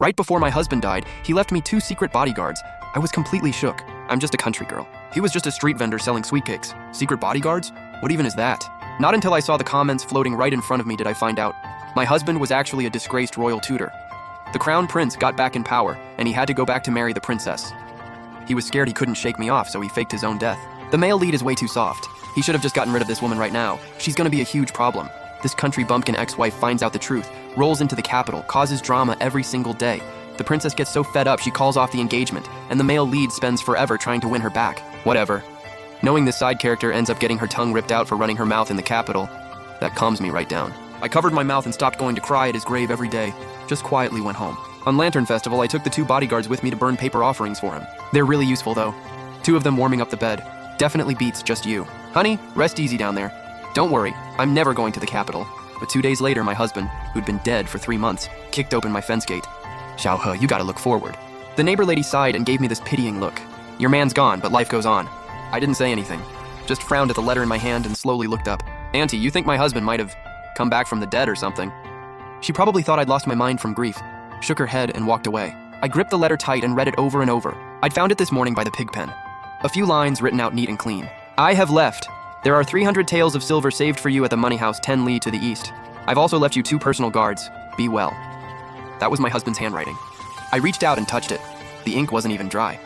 Right before my husband died, he left me 2 secret bodyguards. I was completely shook. I'm just a country girl. He was just a street vendor selling sweet cakes. Secret bodyguards? What even is that? Not until I saw the comments floating right in front of me did I find out. My husband was actually a disgraced royal tutor. The crown prince got back in power, and he had to go back to marry the princess. He was scared he couldn't shake me off, so he faked his own death. The male lead is way too soft. He should have just gotten rid of this woman right now. She's gonna be a huge problem. This country bumpkin ex-wife finds out the truth, rolls into the capital, causes drama every single day. The princess gets so fed up she calls off the engagement, and the male lead spends forever trying to win her back. Whatever. Knowing this side character ends up getting her tongue ripped out for running her mouth in the capital, that calms me right down. I covered my mouth and stopped going to cry at his grave every day. Just quietly went home. On Lantern Festival, I took the 2 bodyguards with me to burn paper offerings for him. They're really useful though. 2 of them warming up the bed. Definitely beats just you. Honey, rest easy down there. Don't worry, I'm never going to the capital. But 2 days later, my husband, who'd been dead for 3 months, kicked open my fence gate. Xiao He, you gotta look forward. The neighbor lady sighed and gave me this pitying look. Your man's gone, but life goes on. I didn't say anything. Just frowned at the letter in my hand and slowly looked up. Auntie, you think my husband might have come back from the dead or something? She probably thought I'd lost my mind from grief, shook her head and walked away. I gripped the letter tight and read it over and over. I'd found it this morning by the pig pen. A few lines written out neat and clean. I have left. There are 300 taels of silver saved for you at the money house 10 li to the east. I've also left you 2 personal guards. Be well. That was my husband's handwriting. I reached out and touched it. The ink wasn't even dry.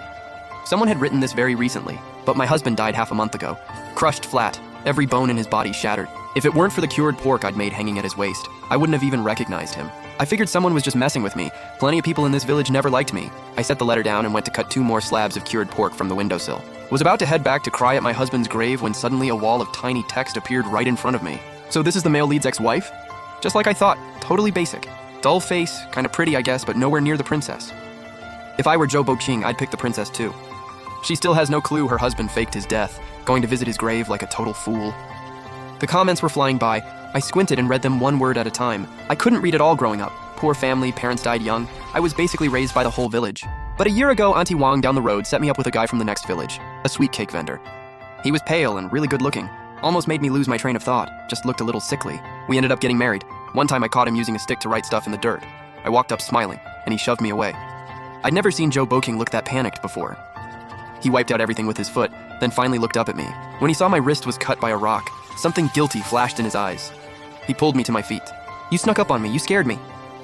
Someone had written this very recently, but my husband died half a month ago. Crushed flat, every bone in his body shattered. If it weren't for the cured pork I'd made hanging at his waist, I wouldn't have even recognized him. I figured someone was just messing with me. Plenty of people in this village never liked me. I set the letter down and went to cut 2 more slabs of cured pork from the windowsill. Was about to head back to cry at my husband's grave when suddenly a wall of tiny text appeared right in front of me. So this is the male lead's ex-wife? Just like I thought, totally basic. Dull face, kinda pretty I guess, but nowhere near the princess. If I were Zhou Boqing, I'd pick the princess too. She still has no clue her husband faked his death, going to visit his grave like a total fool. The comments were flying by. I squinted and read them 1 word at a time. I couldn't read it all growing up. Poor family, parents died young. I was basically raised by the whole village. But a year ago, Auntie Wang down the road set me up with a guy from the next village, a sweet cake vendor. He was pale and really good looking. Almost made me lose my train of thought, just looked a little sickly. We ended up getting married. One time I caught him using a stick to write stuff in the dirt. I walked up smiling, and he shoved me away. I'd never seen Zhou Boqing look that panicked before. He wiped out everything with his foot, then finally looked up at me. When he saw my wrist was cut by a rock, something guilty flashed in his eyes. He pulled me to my feet. You snuck up on me, you scared me,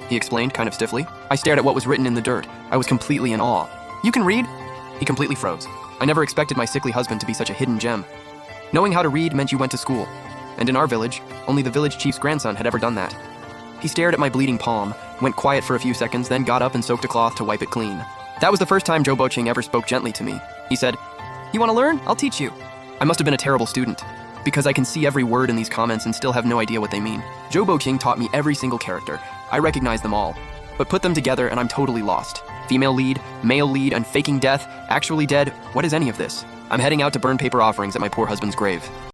he explained kind of stiffly. I stared at what was written in the dirt. I was completely in awe. You can read? He completely froze. I never expected my sickly husband to be such a hidden gem. Knowing how to read meant you went to school. And in our village, only the village chief's grandson had ever done that. He stared at my bleeding palm, went quiet for a few seconds, then got up and soaked a cloth to wipe it clean. That was the first time Zhou Boqing ever spoke gently to me. He said, "You want to learn? I'll teach you." I must have been a terrible student, because I can see every word in these comments and still have no idea what they mean. Zhou Boqing taught me every single character. I recognize them all, but put them together and I'm totally lost. Female lead, male lead, and faking death, actually dead, what is any of this? I'm heading out to burn paper offerings at my poor husband's grave.